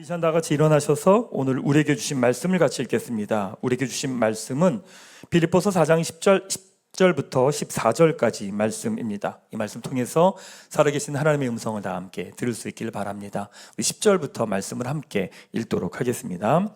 시간 다 같이 일어나셔서 오늘 우리에게 주신 말씀을 같이 읽겠습니다. 우리에게 주신 말씀은 빌립보서 4장 10절부터 14절까지 말씀입니다. 이 말씀 통해서 살아계신 하나님의 음성을 다 함께 들을 수 있기를 바랍니다. 우리 10절부터 말씀을 함께 읽도록 하겠습니다.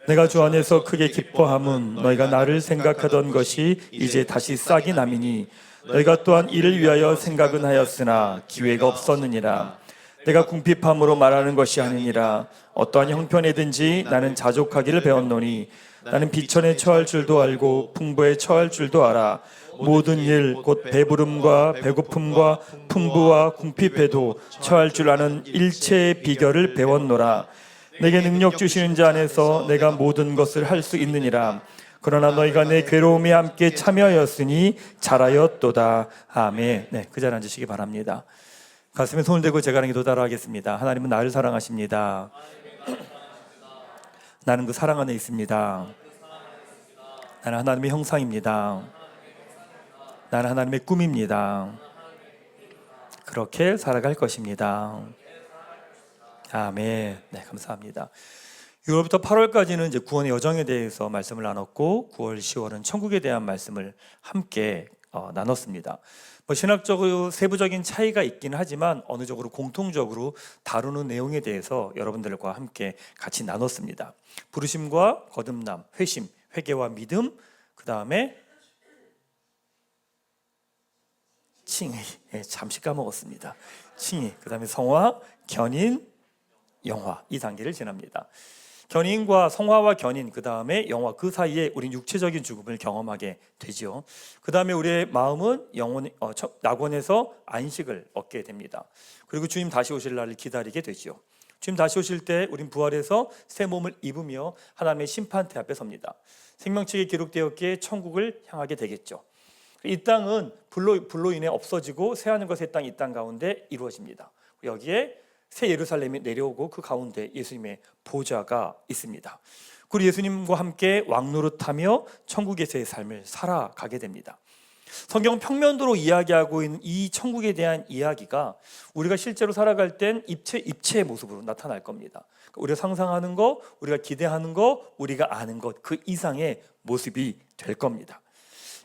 내가 주 안에서 크게 기뻐함은 너희가 나를 생각하던 것이 이제 다시 싹이 남이니 너희가 또한 이를 위하여 생각은 하였으나 기회가 없었느니라. 내가 궁핍함으로 말하는 것이 아니니라. 어떠한 형편이든지 나는 자족하기를 배웠노니 나는 비천에 처할 줄도 알고 풍부에 처할 줄도 알아. 모든 일 곧 배부름과 배고픔과 풍부와 궁핍에도 처할 줄 아는 일체의 비결을 배웠노라. 내게 능력 주시는 자 안에서 내가 모든 것을 할 수 있느니라. 그러나 너희가 내 괴로움에 함께 참여하였으니 잘하였도다. 아멘. 네, 그 자리에 앉으시기 바랍니다. 가슴에 손을 대고 제가 하나님께 도달하겠습니다. 하나님은 나를 사랑하십니다. 나는 그 사랑 안에 있습니다. 나는 하나님의 형상입니다. 나는 하나님의 꿈입니다. 그렇게 살아갈 것입니다. 아멘. 네, 감사합니다. 6월부터 8월까지는 이제 구원의 여정에 대해서 말씀을 나눴고 9월, 10월은 천국에 대한 말씀을 함께 나눴습니다. 신학적으로 세부적인 차이가 있긴 하지만 어느 정도 공통적으로 다루는 내용에 대해서 여러분들과 함께 같이 나눴습니다. 부르심과 거듭남, 회심, 회개와 믿음, 그 다음에 칭의, 잠시 까먹었습니다. 칭의, 그 다음에 성화, 견인, 영화, 이 단계를 지납니다. 견인과 성화와 견인, 그 다음에 영화, 그 사이에 우린 육체적인 죽음을 경험하게 되지요. 그 다음에 우리의 마음은 낙원에서 안식을 얻게 됩니다. 그리고 주님 다시 오실 날을 기다리게 되지요. 주님 다시 오실 때 우린 부활해서 새 몸을 입으며 하나님의 심판대 앞에 섭니다. 생명책에 기록되었기에 천국을 향하게 되겠죠. 이 땅은 불로 인해 없어지고 새하늘 것의 땅, 이 땅 가운데 이루어집니다. 여기에 새 예루살렘이 내려오고 그 가운데 예수님의 보좌가 있습니다. 그리고 예수님과 함께 왕노릇하며 천국에서의 삶을 살아가게 됩니다. 성경은 평면도로 이야기하고 있는 이 천국에 대한 이야기가 우리가 실제로 살아갈 땐 입체의 모습으로 나타날 겁니다. 우리가 상상하는 것, 우리가 기대하는 것, 우리가 아는 것, 그 이상의 모습이 될 겁니다.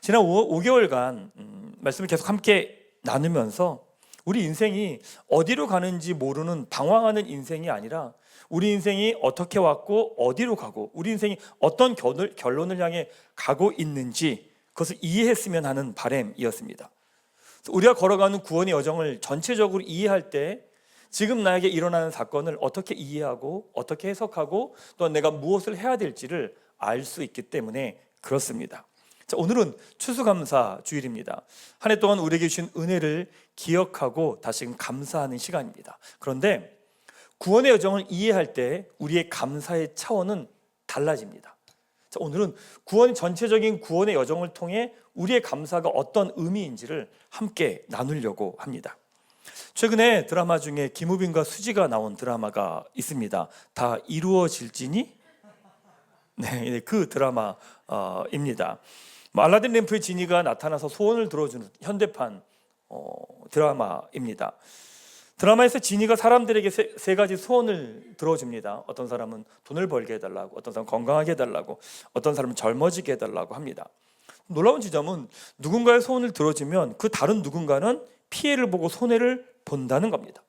지난 5개월간 말씀을 계속 함께 나누면서 우리 인생이 어디로 가는지 모르는 방황하는 인생이 아니라 우리 인생이 어떻게 왔고 어디로 가고 우리 인생이 어떤 결론을 향해 가고 있는지 그것을 이해했으면 하는 바람이었습니다. 우리가 걸어가는 구원의 여정을 전체적으로 이해할 때 지금 나에게 일어나는 사건을 어떻게 이해하고 어떻게 해석하고 또한 내가 무엇을 해야 될지를 알 수 있기 때문에 그렇습니다. 자, 오늘은 추수감사 주일입니다. 한 해 동안 우리에게 주신 은혜를 기억하고 다시금 감사하는 시간입니다. 그런데 구원의 여정을 이해할 때 우리의 감사의 차원은 달라집니다. 자, 오늘은 전체적인 구원의 여정을 통해 우리의 감사가 어떤 의미인지를 함께 나누려고 합니다. 최근에 드라마 중에 김우빈과 수지가 나온 드라마가 있습니다. 다 이루어질지니? 네, 그 드라마입니다. 알라딘 램프의 지니가 나타나서 소원을 들어주는 현대판 드라마입니다. 드라마에서 지니가 사람들에게 세 가지 소원을 들어줍니다. 어떤 사람은 돈을 벌게 해달라고, 어떤 사람은 건강하게 해달라고, 어떤 사람은 젊어지게 해달라고 합니다. 놀라운 지점은 누군가의 소원을 들어주면 그 다른 누군가는 피해를 보고 손해를 본다는 겁니다.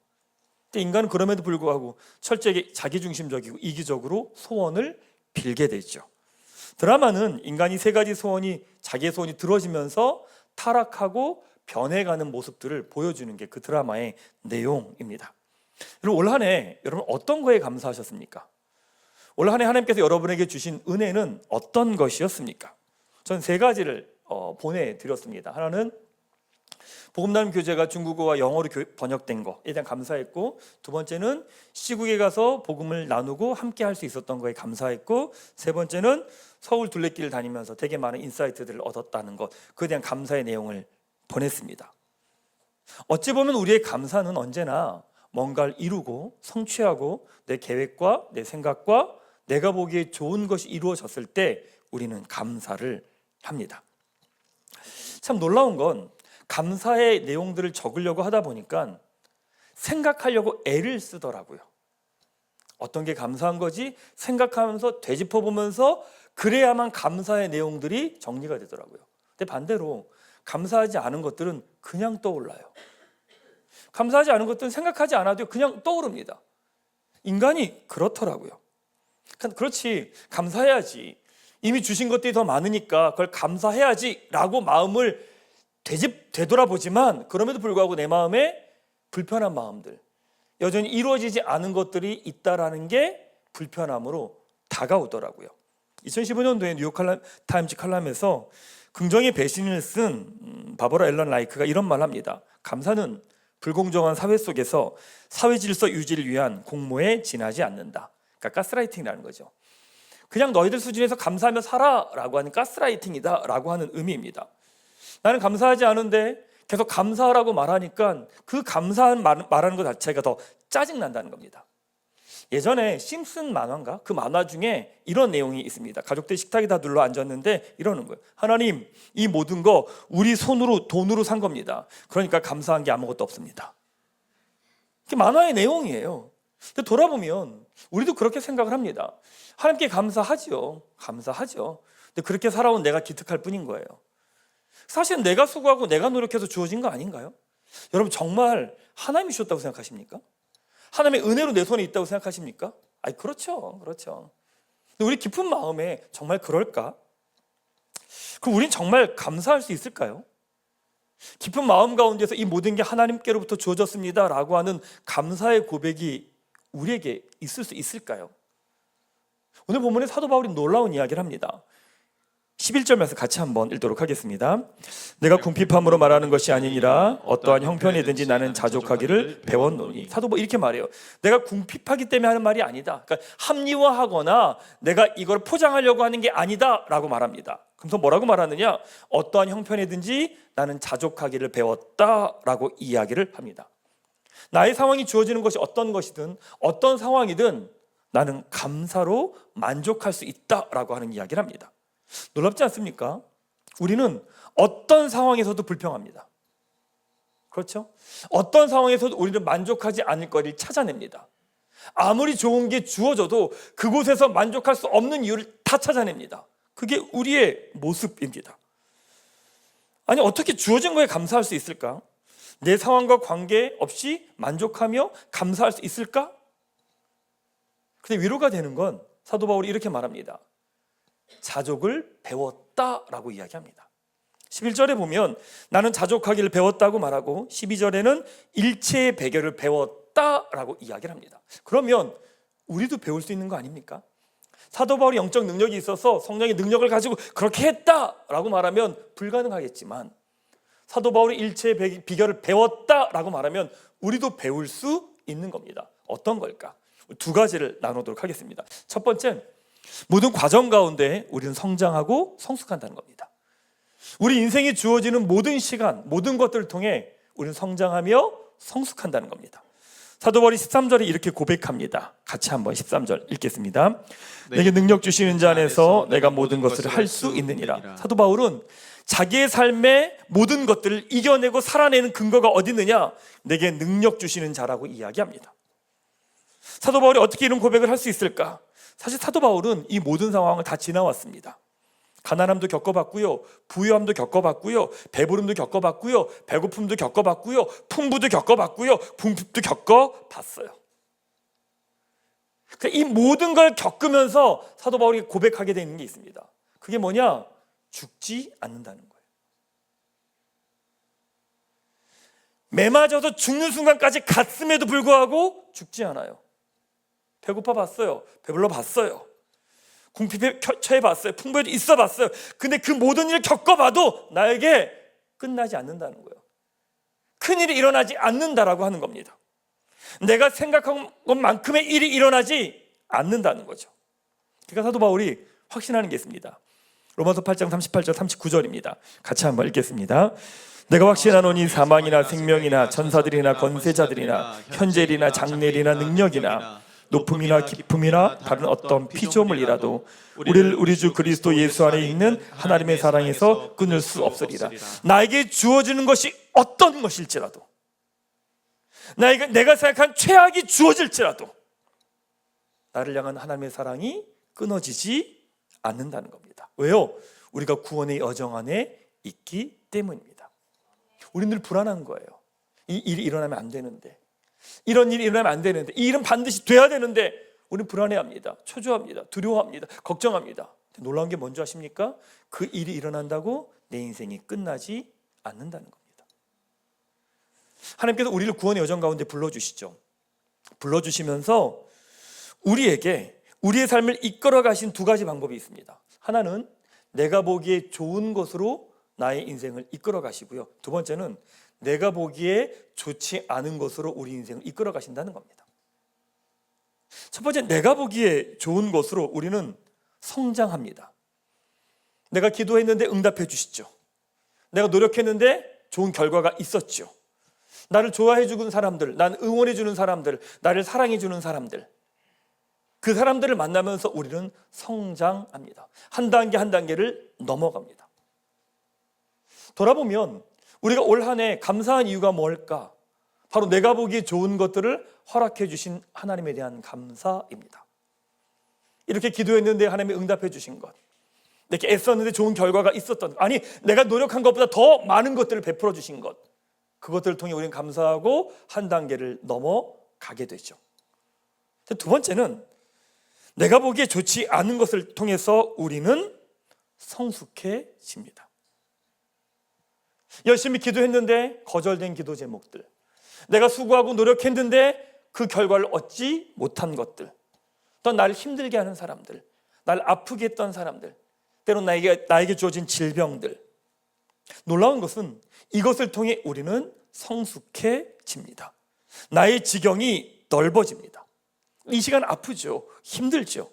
인간은 그럼에도 불구하고 철저하게 자기중심적이고 이기적으로 소원을 빌게 되죠. 드라마는 인간이 세 가지 소원이 자기의 소원이 들어지면서 타락하고 변해가는 모습들을 보여주는 게 그 드라마의 내용입니다. 여러분, 올 한 해 여러분 어떤 거에 감사하셨습니까? 올 한 해 하나님께서 여러분에게 주신 은혜는 어떤 것이었습니까? 저는 세 가지를 보내드렸습니다. 하나는 복음나눔 교재가 중국어와 영어로 번역된 거에 대한 감사했고, 두 번째는 시국에 가서 복음을 나누고 함께 할 수 있었던 거에 감사했고, 세 번째는 서울 둘레길을 다니면서 되게 많은 인사이트들을 얻었다는 것, 그에 대한 감사의 내용을 보냈습니다. 어찌 보면 우리의 감사는 언제나 뭔가를 이루고 성취하고 내 계획과 내 생각과 내가 보기에 좋은 것이 이루어졌을 때 우리는 감사를 합니다. 참 놀라운 건 감사의 내용들을 적으려고 하다 보니까 생각하려고 애를 쓰더라고요. 어떤 게 감사한 거지 생각하면서 되짚어보면서 그래야만 감사의 내용들이 정리가 되더라고요. 근데 반대로 감사하지 않은 것들은 그냥 떠올라요. 감사하지 않은 것들은 생각하지 않아도 그냥 떠오릅니다. 인간이 그렇더라고요. 그렇지, 감사해야지, 이미 주신 것들이 더 많으니까 그걸 감사해야지 라고 마음을 되돌아보지만, 그럼에도 불구하고 내 마음에 불편한 마음들, 여전히 이루어지지 않은 것들이 있다라는 게 불편함으로 다가오더라고요. 2015년도에 뉴욕타임즈 칼럼에서 긍정의 배신을 쓴 바버라 앨런 라이크가 이런 말을 합니다. 감사는 불공정한 사회 속에서 사회 질서 유지를 위한 공모에 지나지 않는다. 그러니까 가스라이팅이라는 거죠. 그냥 너희들 수준에서 감사하며 살아라고 하는 가스라이팅이다라고 하는 의미입니다. 나는 감사하지 않은데 계속 감사하라고 말하니까 그 감사한 말하는 것 자체가 더 짜증난다는 겁니다. 예전에 심슨 만화인가? 그 만화 중에 이런 내용이 있습니다. 가족들이 식탁에 다 눌러 앉았는데 이러는 거예요. 하나님, 이 모든 거 우리 손으로 돈으로 산 겁니다. 그러니까 감사한 게 아무것도 없습니다. 그게 만화의 내용이에요. 근데 돌아보면 우리도 그렇게 생각을 합니다. 하나님께 감사하죠. 감사하죠. 근데 그렇게 살아온 내가 기특할 뿐인 거예요. 사실은 내가 수고하고 내가 노력해서 주어진 거 아닌가요? 여러분, 정말 하나님이 주셨다고 생각하십니까? 하나님의 은혜로 내 손에 있다고 생각하십니까? 아니, 그렇죠. 근데 우리 깊은 마음에 정말 그럴까? 그럼 우린 정말 감사할 수 있을까요? 깊은 마음 가운데서 이 모든 게 하나님께로부터 주어졌습니다 라고 하는 감사의 고백이 우리에게 있을 수 있을까요? 오늘 본문에 사도 바울이 놀라운 이야기를 합니다. 11절에서 같이 한번 읽도록 하겠습니다. 내가 궁핍함으로 말하는 것이 아니니라 어떠한 형편이든지 나는 자족하기를 배웠노니. 사도 바울이 이렇게 말해요. 내가 궁핍하기 때문에 하는 말이 아니다. 그러니까 합리화하거나 내가 이걸 포장하려고 하는 게 아니다 라고 말합니다. 그래서 뭐라고 말하느냐? 어떠한 형편이든지 나는 자족하기를 배웠다라고 이야기를 합니다. 나의 상황이 주어지는 것이 어떤 것이든 어떤 상황이든 나는 감사로 만족할 수 있다라고 하는 이야기를 합니다. 놀랍지 않습니까? 우리는 어떤 상황에서도 불평합니다. 그렇죠? 어떤 상황에서도 우리는 만족하지 않을 거리를 찾아냅니다. 아무리 좋은 게 주어져도 그곳에서 만족할 수 없는 이유를 다 찾아냅니다. 그게 우리의 모습입니다. 아니, 어떻게 주어진 거에 감사할 수 있을까? 내 상황과 관계없이 만족하며 감사할 수 있을까? 근데 위로가 되는 건 사도 바울이 이렇게 말합니다. 자족을 배웠다라고 이야기합니다. 11절에 보면 나는 자족하기를 배웠다고 말하고 12절에는 일체의 배결을 배웠다라고 이야기를 합니다. 그러면 우리도 배울 수 있는 거 아닙니까? 사도 바울이 영적 능력이 있어서 성령의 능력을 가지고 그렇게 했다라고 말하면 불가능하겠지만, 사도 바울이 일체의 비결을 배웠다라고 말하면 우리도 배울 수 있는 겁니다. 어떤 걸까? 두 가지를 나누도록 하겠습니다. 첫 번째, 모든 과정 가운데 우리는 성장하고 성숙한다는 겁니다. 우리 인생에 주어지는 모든 시간, 모든 것들을 통해 우리는 성장하며 성숙한다는 겁니다. 사도 바울이 13절에 이렇게 고백합니다. 같이 한번 13절 읽겠습니다. 내게 능력 주시는 자 안에서 내가 모든 것을 할 수 있느니라. 사도 바울은 자기의 삶의 모든 것들을 이겨내고 살아내는 근거가 어디 있느냐? 내게 능력 주시는 자라고 이야기합니다. 사도 바울이 어떻게 이런 고백을 할 수 있을까? 사실 사도 바울은 이 모든 상황을 다 지나왔습니다. 가난함도 겪어봤고요, 부유함도 겪어봤고요, 배부름도 겪어봤고요, 배고픔도 겪어봤고요, 풍부도 겪어봤고요, 궁핍도 겪어봤어요. 이 모든 걸 겪으면서 사도 바울이 고백하게 되는 게 있습니다. 그게 뭐냐? 죽지 않는다는 거예요. 매맞아서 죽는 순간까지 갔음에도 불구하고 죽지 않아요. 배고파 봤어요. 배불러 봤어요. 궁핍에 처해 봤어요. 풍부에도 있어 봤어요. 근데 그 모든 일을 겪어봐도 나에게 끝나지 않는다는 거예요. 큰일이 일어나지 않는다라고 하는 겁니다. 내가 생각한 것만큼의 일이 일어나지 않는다는 거죠. 그러니까 사도 바울이 확신하는 게 있습니다. 로마서 8장 38절 39절입니다. 같이 한번 읽겠습니다. 내가 확신하노니 사망이나 생명이나 천사들이나 권세자들이나 현재일이나 장래일이나 능력이나 높음이나 깊음이나 다른 어떤 피조물이라도 우리를 우리 주 그리스도 예수 안에 있는 하나님의 사랑에서 끊을 수 없으리라. 나에게 주어지는 것이 어떤 것일지라도, 내가 생각한 최악이 주어질지라도 나를 향한 하나님의 사랑이 끊어지지 않는다는 겁니다. 왜요? 우리가 구원의 여정 안에 있기 때문입니다. 우리는 늘 불안한 거예요. 이 일이 일어나면 안 되는데, 이런 일이 일어나면 안 되는데, 이 일은 반드시 돼야 되는데 우리는 불안해합니다. 초조합니다. 두려워합니다. 걱정합니다. 놀라운 게 뭔지 아십니까? 그 일이 일어난다고 내 인생이 끝나지 않는다는 겁니다. 하나님께서 우리를 구원의 여정 가운데 불러주시죠. 불러주시면서 우리에게 우리의 삶을 이끌어 가신 두 가지 방법이 있습니다. 하나는 내가 보기에 좋은 것으로 나의 인생을 이끌어 가시고요. 두 번째는 내가 보기에 좋지 않은 것으로 우리 인생을 이끌어 가신다는 겁니다. 첫 번째, 내가 보기에 좋은 것으로 우리는 성장합니다. 내가 기도했는데 응답해 주시죠. 내가 노력했는데 좋은 결과가 있었죠. 나를 좋아해 주는 사람들, 난 응원해 주는 사람들, 나를 사랑해 주는 사람들, 그 사람들을 만나면서 우리는 성장합니다. 한 단계 한 단계를 넘어갑니다. 돌아보면 우리가 올 한 해 감사한 이유가 뭘까? 바로 내가 보기에 좋은 것들을 허락해 주신 하나님에 대한 감사입니다. 이렇게 기도했는데 하나님이 응답해 주신 것, 이렇게 애썼는데 좋은 결과가 있었던 것, 아니 내가 노력한 것보다 더 많은 것들을 베풀어 주신 것, 그것들을 통해 우리는 감사하고 한 단계를 넘어가게 되죠. 두 번째는 내가 보기에 좋지 않은 것을 통해서 우리는 성숙해집니다. 열심히 기도했는데 거절된 기도 제목들, 내가 수고하고 노력했는데 그 결과를 얻지 못한 것들, 또 나를 힘들게 하는 사람들, 나를 아프게 했던 사람들, 때론 나에게 주어진 질병들, 놀라운 것은 이것을 통해 우리는 성숙해집니다. 나의 지경이 넓어집니다. 이 시간 아프죠. 힘들죠.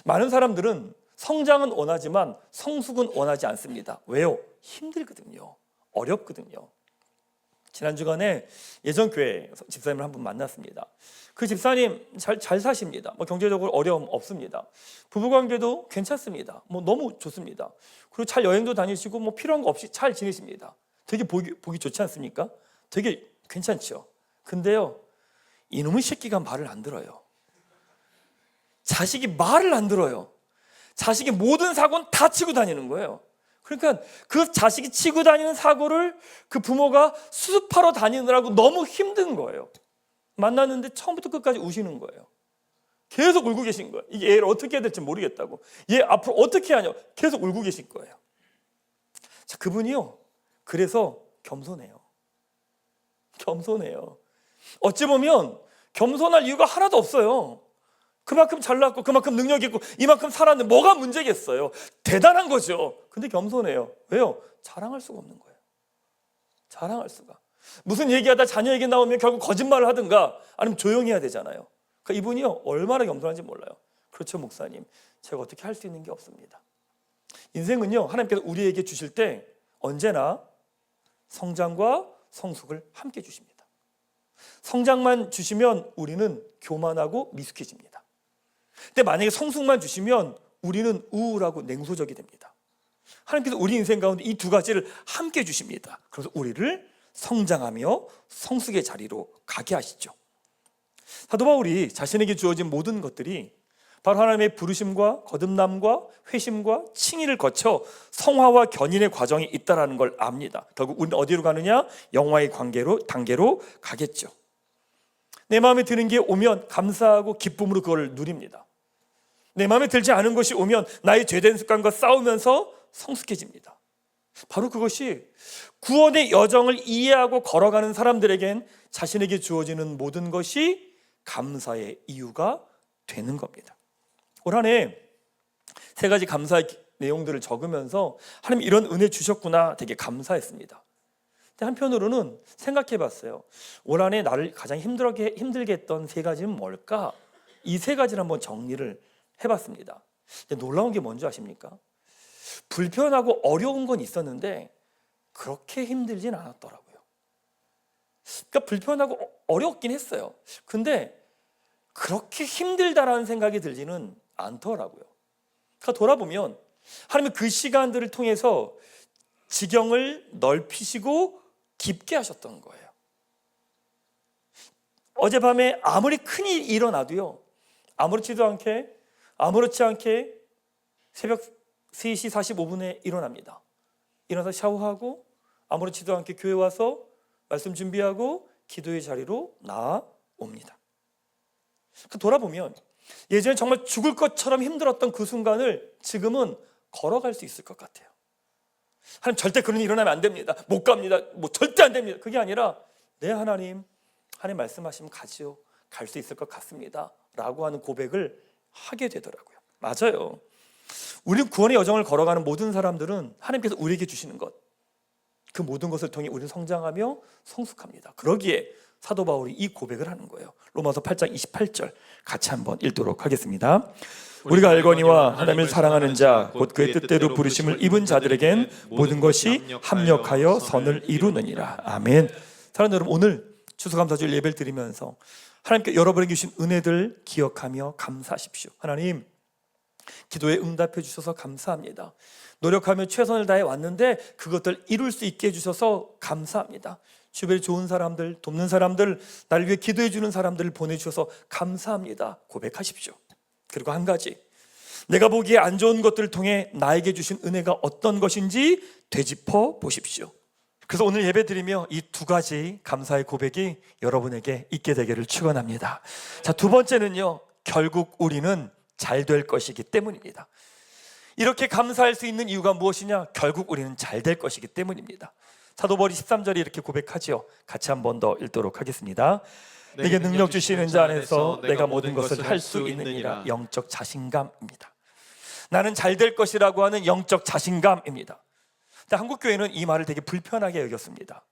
많은 사람들은 성장은 원하지만 성숙은 원하지 않습니다. 왜요? 힘들거든요. 어렵거든요. 지난 주간에 예전 교회 집사님을 한 분 만났습니다. 그 집사님 잘 사십니다. 경제적으로 어려움 없습니다. 부부관계도 괜찮습니다. 너무 좋습니다. 그리고 잘 여행도 다니시고 필요한 거 없이 잘 지내십니다. 되게 보기 좋지 않습니까? 되게 괜찮죠. 근데요, 이놈의 새끼가 말을 안 들어요. 자식이 말을 안 들어요. 자식이 모든 사고는 다 치고 다니는 거예요. 그러니까 그 자식이 치고 다니는 사고를 그 부모가 수습하러 다니느라고 너무 힘든 거예요. 만났는데 처음부터 끝까지 우시는 거예요. 계속 울고 계신 거예요. 이게 얘를 어떻게 해야 될지 모르겠다고. 얘 앞으로 어떻게 하냐고 계속 울고 계실 거예요. 자, 그분이요, 그래서 겸손해요. 겸손해요. 어찌 보면 겸손할 이유가 하나도 없어요. 그만큼 잘났고 그만큼 능력이 있고 이만큼 살았는데 뭐가 문제겠어요. 대단한 거죠. 근데 겸손해요. 왜요? 자랑할 수가 없는 거예요. 자랑할 수가. 무슨 얘기하다 자녀 얘기 나오면 결국 거짓말을 하든가 아니면 조용히 해야 되잖아요. 그러니까 이분이요, 얼마나 겸손한지 몰라요. 그렇죠, 목사님. 제가 어떻게 할 수 있는 게 없습니다. 인생은요, 하나님께서 우리에게 주실 때 언제나 성장과 성숙을 함께 주십니다. 성장만 주시면 우리는 교만하고 미숙해집니다. 근데 만약에 성숙만 주시면 우리는 우울하고 냉소적이 됩니다. 하나님께서 우리 인생 가운데 이 두 가지를 함께 주십니다. 그래서 우리를 성장하며 성숙의 자리로 가게 하시죠. 사도 바울이 자신에게 주어진 모든 것들이 바로 하나님의 부르심과 거듭남과 회심과 칭의를 거쳐 성화와 견인의 과정이 있다는 걸 압니다. 결국 우리는 어디로 가느냐? 영화의 단계로 가겠죠. 내 마음에 드는 게 오면 감사하고 기쁨으로 그걸 누립니다. 내 마음에 들지 않은 것이 오면 나의 죄된 습관과 싸우면서 성숙해집니다. 바로 그것이 구원의 여정을 이해하고 걸어가는 사람들에겐 자신에게 주어지는 모든 것이 감사의 이유가 되는 겁니다. 올 한 해 3가지 감사의 내용들을 적으면서 하나님 이런 은혜 주셨구나 되게 감사했습니다. 근데 한편으로는 생각해 봤어요. 올 한 해 나를 가장 힘들게 했던 3가지는 뭘까? 이 3가지를 한번 정리를 해봤습니다. 근데 놀라운 게 뭔지 아십니까? 불편하고 어려운 건 있었는데 그렇게 힘들진 않았더라고요. 그러니까 불편하고 어렵긴 했어요. 근데 그렇게 힘들다라는 생각이 들지는 않더라고요. 그러니까 돌아보면 하나님은 그 시간들을 통해서 지경을 넓히시고 깊게 하셨던 거예요. 어젯밤에 아무리 큰 일이 일어나도요, 아무렇지 않게 새벽 3시 45분에 일어납니다. 일어나서 샤워하고 아무렇지도 않게 교회 와서 말씀 준비하고 기도의 자리로 나옵니다. 돌아보면 예전에 정말 죽을 것처럼 힘들었던 그 순간을 지금은 걸어갈 수 있을 것 같아요. 하나님, 절대 그런 일이 일어나면 안 됩니다. 못 갑니다. 절대 안 됩니다. 그게 아니라 네, 하나님 말씀하시면 가지요. 갈 수 있을 것 같습니다 라고 하는 고백을 하게 되더라고요. 맞아요. 우리 구원의 여정을 걸어가는 모든 사람들은 하나님께서 우리에게 주시는 것, 그 모든 것을 통해 우리는 성장하며 성숙합니다. 그러기에 사도 바울이 이 고백을 하는 거예요. 로마서 8장 28절 같이 한번 읽도록 하겠습니다. 우리가 알거니와 하나님을 사랑하는 자 곧 그의 뜻대로 부르심을 입은 자들에겐 모든 것이 합력하여 선을 이루느니라. 아멘. 사랑하는 여러분, 오늘 추수감사주일 예배를 드리면서 하나님께 여러분에게 주신 은혜들 기억하며 감사하십시오. 하나님, 기도에 응답해 주셔서 감사합니다. 노력하며 최선을 다해 왔는데 그것들 이룰 수 있게 해주셔서 감사합니다. 주변에 좋은 사람들, 돕는 사람들, 나를 위해 기도해 주는 사람들을 보내주셔서 감사합니다. 고백하십시오. 그리고 한 가지, 내가 보기에 안 좋은 것들을 통해 나에게 주신 은혜가 어떤 것인지 되짚어 보십시오. 그래서 오늘 예배 드리며 이 두 가지 감사의 고백이 여러분에게 있게 되기를 축원합니다. 자, 두 번째는요, 결국 우리는 잘 될 것이기 때문입니다. 이렇게 감사할 수 있는 이유가 무엇이냐? 결국 우리는 잘 될 것이기 때문입니다. 사도 바울이 13절에 이렇게 고백하죠. 같이 한 번 더 읽도록 하겠습니다. 내게 능력 주시는 자 안에서 내가 모든 것을 할 수 있느니라. 영적 자신감입니다. 나는 잘 될 것이라고 하는 영적 자신감입니다. 근데 한국 교회는 이 말을 되게 불편하게 여겼습니다.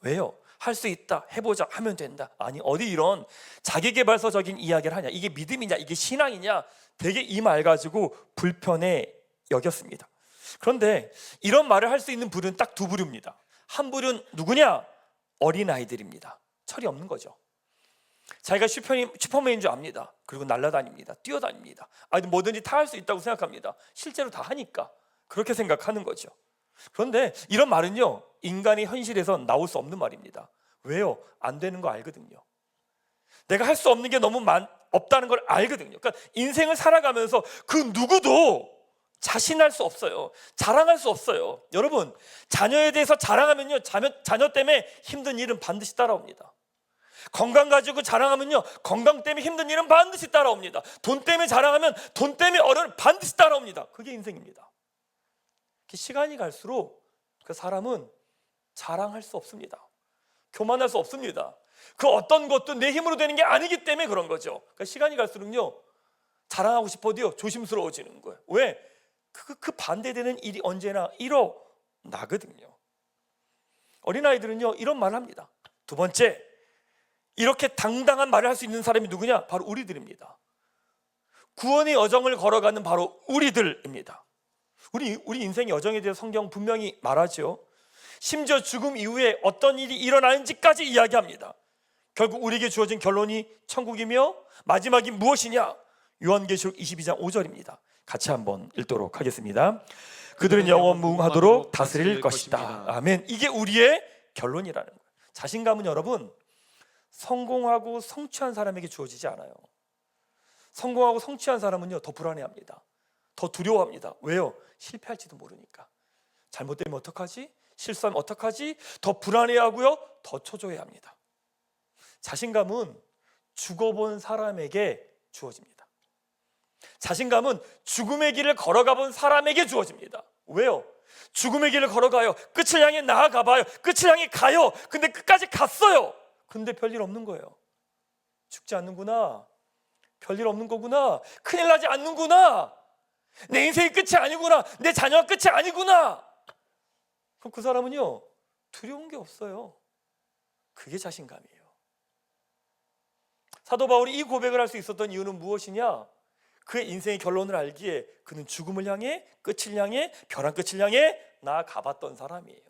왜요? 할 수 있다, 해보자, 하면 된다. 아니, 어디 이런 자기계발서적인 이야기를 하냐? 이게 믿음이냐? 이게 신앙이냐? 되게 이 말 가지고 불편해 여겼습니다. 그런데 이런 말을 할 수 있는 부류는 딱 두 부류입니다. 한 부류는 누구냐? 어린아이들입니다. 철이 없는 거죠. 자기가 슈퍼맨인 줄 압니다. 그리고 날아다닙니다. 뛰어다닙니다. 뭐든지 다 할 수 있다고 생각합니다. 실제로 다 하니까 그렇게 생각하는 거죠. 그런데 이런 말은요, 인간의 현실에서 나올 수 없는 말입니다. 왜요? 안 되는 거 알거든요. 내가 할 수 없는 게 너무 없다는 걸 알거든요. 그러니까 인생을 살아가면서 그 누구도 자신할 수 없어요. 자랑할 수 없어요. 여러분, 자녀에 대해서 자랑하면요, 자녀 때문에 힘든 일은 반드시 따라옵니다. 건강 가지고 자랑하면요, 건강 때문에 힘든 일은 반드시 따라옵니다. 돈 때문에 자랑하면 돈 때문에 어려운 반드시 따라옵니다. 그게 인생입니다. 시간이 갈수록 그 사람은 자랑할 수 없습니다. 교만할 수 없습니다. 그 어떤 것도 내 힘으로 되는 게 아니기 때문에 그런 거죠. 그러니까 시간이 갈수록요, 자랑하고 싶어도요, 조심스러워지는 거예요. 왜? 그 반대되는 일이 언제나 일어나거든요. 어린아이들은요, 이런 말을 합니다. 두 번째, 이렇게 당당한 말을 할 수 있는 사람이 누구냐? 바로 우리들입니다. 구원의 여정을 걸어가는 바로 우리들입니다. 우리 인생의 여정에 대해서 성경 분명히 말하죠. 심지어 죽음 이후에 어떤 일이 일어나는지까지 이야기합니다. 결국 우리에게 주어진 결론이 천국이며 마지막이 무엇이냐? 요한계시록 22장 5절입니다. 같이 한번 읽도록 하겠습니다. 그들은 영원무궁하도록 다스릴 것이다. 아멘. 이게 우리의 결론이라는 거예요. 자신감은 여러분, 성공하고 성취한 사람에게 주어지지 않아요. 성공하고 성취한 사람은요, 더 불안해합니다. 더 두려워합니다. 왜요? 실패할지도 모르니까. 잘못되면 어떡하지? 실수하면 어떡하지? 더 불안해하고요, 더 초조해합니다. 자신감은 죽어본 사람에게 주어집니다. 자신감은 죽음의 길을 걸어가 본 사람에게 주어집니다. 왜요? 죽음의 길을 걸어가요. 끝을 향해 나아가 봐요. 끝을 향해 가요. 근데 끝까지 갔어요. 근데 별일 없는 거예요. 죽지 않는구나. 별일 없는 거구나. 큰일 나지 않는구나. 내 인생이 끝이 아니구나. 내 자녀가 끝이 아니구나. 그럼 그 사람은요, 두려운 게 없어요. 그게 자신감이에요. 사도 바울이 이 고백을 할 수 있었던 이유는 무엇이냐? 그의 인생의 결론을 알기에 그는 죽음을 향해, 끝을 향해, 벼랑 끝을 향해 나아가봤던 사람이에요.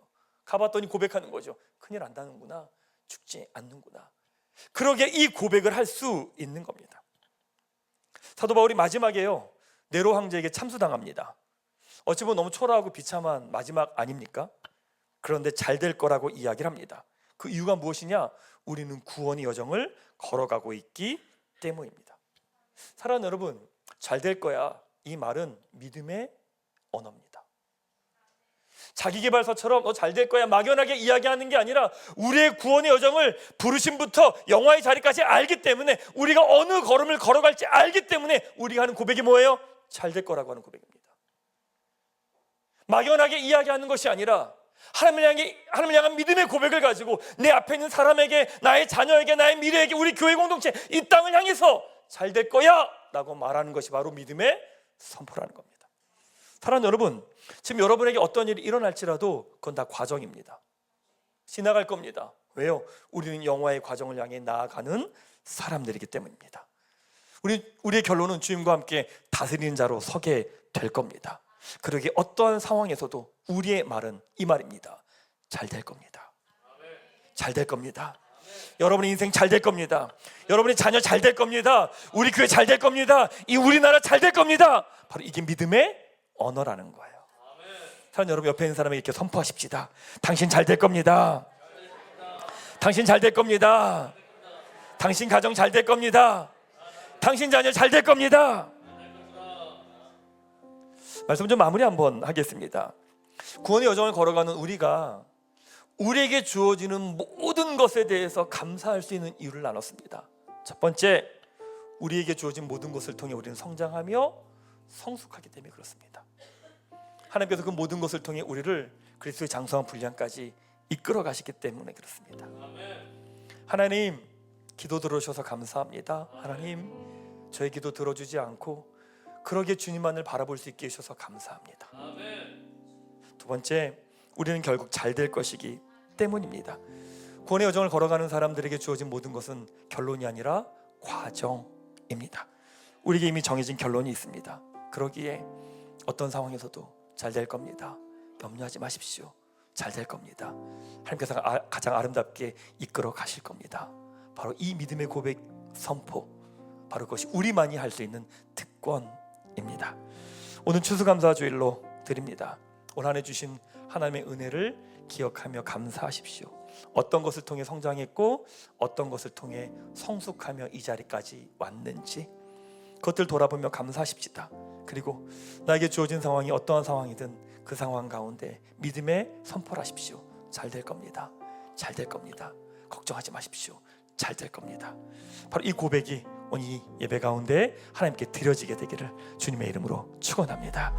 가봤더니 고백하는 거죠. 큰일 안 나는구나. 죽지 않는구나. 그러기에 이 고백을 할 수 있는 겁니다. 사도 바울이 마지막에요, 네로 황제에게 참수당합니다. 어찌 보면 너무 초라하고 비참한 마지막 아닙니까? 그런데 잘 될 거라고 이야기를 합니다. 그 이유가 무엇이냐? 우리는 구원의 여정을 걸어가고 있기 때문입니다. 사랑하는 여러분, 잘 될 거야, 이 말은 믿음의 언어입니다. 자기계발서처럼 너 잘 될 거야 막연하게 이야기하는 게 아니라 우리의 구원의 여정을 부르심부터 영화의 자리까지 알기 때문에, 우리가 어느 걸음을 걸어갈지 알기 때문에 우리가 하는 고백이 뭐예요? 잘 될 거라고 하는 고백입니다. 막연하게 이야기하는 것이 아니라 하나님을 향한 믿음의 고백을 가지고 내 앞에 있는 사람에게, 나의 자녀에게, 나의 미래에게, 우리 교회 공동체, 이 땅을 향해서 잘 될 거야 라고 말하는 것이 바로 믿음의 선포라는 겁니다. 사랑하는 여러분, 지금 여러분에게 어떤 일이 일어날지라도 그건 다 과정입니다. 지나갈 겁니다. 왜요? 우리는 영화의 과정을 향해 나아가는 사람들이기 때문입니다. 우리의 결론은 주님과 함께 다스리는 자로 서게 될 겁니다. 그러기에 어떠한 상황에서도 우리의 말은 이 말입니다. 잘 될 겁니다. 잘 될 겁니다. 여러분의 인생 잘 될 겁니다. 여러분의 자녀 잘 될 겁니다. 우리 교회 잘 될 겁니다. 이 우리나라 잘 될 겁니다. 바로 이게 믿음의 언어라는 거예요. 사랑하는 여러분, 옆에 있는 사람에게 이렇게 선포하십시다. 당신 잘 될 겁니다. 당신 잘 될 겁니다. 당신 가정 잘 될 겁니다. 당신 자녀 잘 될 겁니다. 말씀 좀 마무리 한번 하겠습니다. 구원의 여정을 걸어가는 우리가 우리에게 주어지는 모든 것에 대해서 감사할 수 있는 이유를 나눴습니다. 첫 번째, 우리에게 주어진 모든 것을 통해 우리는 성장하며 성숙하기 때문에 그렇습니다. 하나님께서 그 모든 것을 통해 우리를 그리스도의 장성한 분량까지 이끌어 가시기 때문에 그렇습니다. 하나님, 기도 들어주셔서 감사합니다. 하나님, 저의 기도 들어주지 않고 그러게 주님만을 바라볼 수 있게 해주셔서 감사합니다. 두 번째, 우리는 결국 잘 될 것이기 때문입니다. 구원의 여정을 걸어가는 사람들에게 주어진 모든 것은 결론이 아니라 과정입니다. 우리에게 이미 정해진 결론이 있습니다. 그러기에 어떤 상황에서도 잘 될 겁니다. 염려하지 마십시오. 잘 될 겁니다. 하나님께서 가장 아름답게 이끌어 가실 겁니다. 바로 이 믿음의 고백 선포, 바로 그것이 우리만이 할 수 있는 특권입니다. 오늘 추수감사주일로 드립니다. 올 한 해 주신 하나님의 은혜를 기억하며 감사하십시오. 어떤 것을 통해 성장했고 어떤 것을 통해 성숙하며 이 자리까지 왔는지 그것들 돌아보며 감사하십시다. 그리고 나에게 주어진 상황이 어떠한 상황이든 그 상황 가운데 믿음의 선포를 하십시오. 잘 될 겁니다. 잘 될 겁니다. 걱정하지 마십시오. 잘 될 겁니다. 바로 이 고백이 오늘 이 예배 가운데 하나님께 드려지게 되기를 주님의 이름으로 축원합니다.